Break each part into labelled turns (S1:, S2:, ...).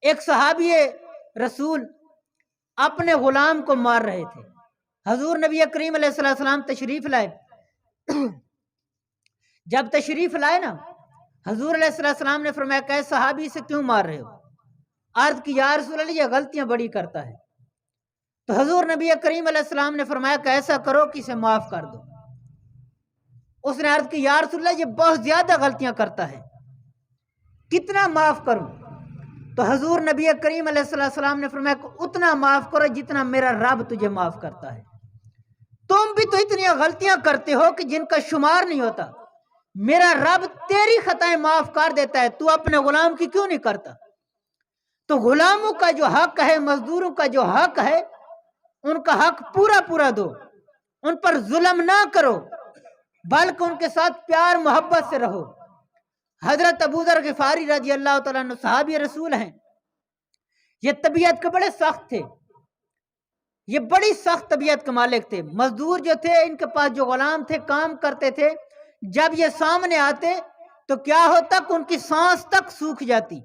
S1: ایک صحابی رسول اپنے غلام کو مار رہے تھے. حضور نبی کریم علیہ السلام تشریف لائے. جب تشریف لائے نا، حضور علیہ السلام نے فرمایا کہ صحابی سے کیوں مار رہے ہو؟ عرض کی یا رسول اللہ یہ غلطیاں بڑی کرتا ہے. تو حضور نبی کریم علیہ السلام نے فرمایا کہ ایسا کرو کہ اسے معاف کر دو. اس نے عرض کی یا رسول اللہ یہ بہت زیادہ غلطیاں کرتا ہے، کتنا معاف کروں؟ تو حضور نبی کریم علیہ السلام نے فرمایا کہ اتنا معاف کرو جتنا میرا رب تجھے معاف کرتا ہے. تم بھی تو اتنی غلطیاں کرتے ہو کہ جن کا شمار نہیں ہوتا. میرا رب تیری خطائیں معاف کر دیتا ہے، تو اپنے غلام کی کیوں نہیں کرتا؟ تو غلاموں کا جو حق ہے، مزدوروں کا جو حق ہے، ان کا حق پورا پورا دو. ان پر ظلم نہ کرو، بلکہ ان کے ساتھ پیار محبت سے رہو. حضرت ابو ذر غفاری رضی اللہ تعالیٰ عنہ صحابی رسول ہیں. یہ طبیعت کے بڑے سخت تھے، یہ بڑی سخت طبیعت کے مالک تھے. مزدور جو تھے، ان کے پاس جو غلام تھے، کام کرتے تھے، جب یہ سامنے آتے تو کیا ہوتا کہ ان کی سانس تک سوکھ جاتی.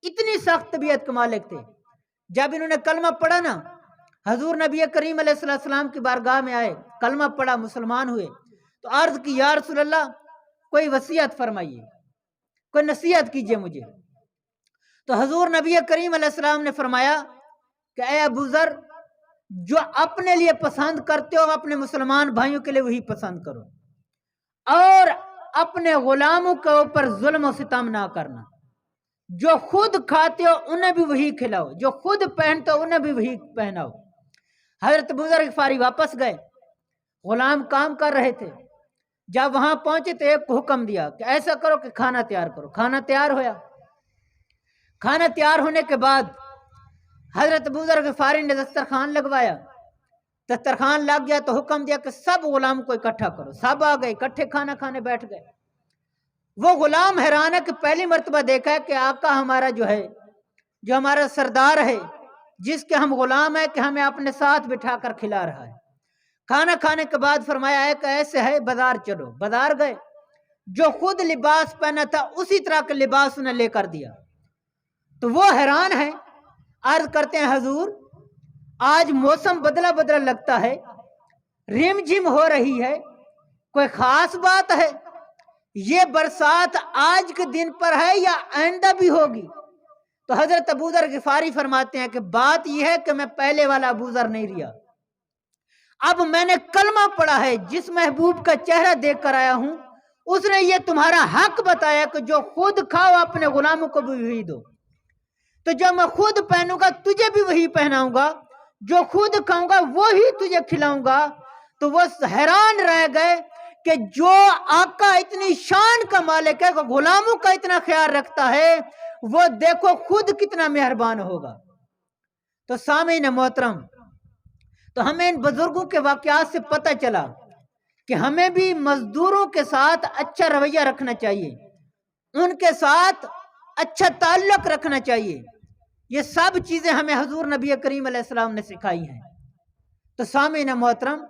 S1: اتنی سخت طبیعت کے مالک تھے. جب انہوں نے کلمہ پڑھا نا، حضور نبی کریم علیہ السلام کی بارگاہ میں آئے، کلمہ پڑھا، مسلمان ہوئے. تو عرض کی یا رسول اللہ کوئی وصیت فرمائیے، کوئی نصیحت کیجئے مجھے. تو حضور نبی کریم علیہ السلام نے فرمایا کہ اے ابو ذر، جو اپنے لیے پسند کرتے ہو اپنے مسلمان بھائیوں کے لیے وہی پسند کرو، اور اپنے غلاموں کے اوپر ظلم و ستم نہ کرنا. جو خود کھاتے ہو انہیں بھی وہی کھلاؤ، جو خود پہنتے ہو انہیں بھی وہی پہناؤ. حضرت ابو ذر غفاری واپس گئے، غلام کام کر رہے تھے. جب وہاں پہنچے تو ایک کو حکم دیا کہ ایسا کرو کہ کھانا تیار کرو. کھانا تیار ہوا. کھانا تیار ہونے کے بعد حضرت ابو ذر غفاری نے دسترخوان لگوایا. دسترخوان لگ گیا تو حکم دیا کہ سب غلام کو اکٹھا کرو. سب آ گئے، اکٹھے کھانا کھانے بیٹھ گئے. وہ غلام حیران ہے کہ پہلی مرتبہ دیکھا ہے کہ آقا ہمارا جو ہے، جو ہمارا سردار ہے، جس کے ہم غلام ہیں، کہ ہمیں اپنے ساتھ بٹھا کر کھلا رہا ہے. کھانا کھانے کے بعد فرمایا ہے کہ ایسے ہے بازار چلو. بازار گئے، جو خود لباس پہنا تھا اسی طرح کا لباس انہیں لے کر دیا. تو وہ حیران ہے، عرض کرتے ہیں حضور آج موسم بدلا بدلا لگتا ہے، رم جھم ہو رہی ہے، کوئی خاص بات ہے؟ یہ برسات آج کے دن پر ہے یا آئندہ بھی ہوگی؟ تو حضرت ابو ذر غفاری فرماتے ہیں کہ بات یہ ہے کہ میں پہلے والا ابو ذر نہیں رہا. اب میں نے کلمہ پڑھا ہے، جس محبوب کا چہرہ دیکھ کر آیا ہوں اس نے یہ تمہارا حق بتایا کہ جو خود کھاؤ اپنے غلاموں کو بھی وہی دو. تو جو میں خود پہنوں گا تجھے بھی وہی پہناؤں گا، جو خود کھاؤں گا وہی تجھے کھلاؤں گا. تو وہ حیران رہ گئے کہ جو آقا اتنی شان کا مالک ہے، غلاموں کا اتنا خیال رکھتا ہے، وہ دیکھو خود کتنا مہربان ہوگا. تو سامعین محترم، تو ہمیں ان بزرگوں کے واقعات سے پتہ چلا کہ ہمیں بھی مزدوروں کے ساتھ اچھا رویہ رکھنا چاہیے، ان کے ساتھ اچھا تعلق رکھنا چاہیے. یہ سب چیزیں ہمیں حضور نبی کریم علیہ السلام نے سکھائی ہیں. تو سامعین محترم،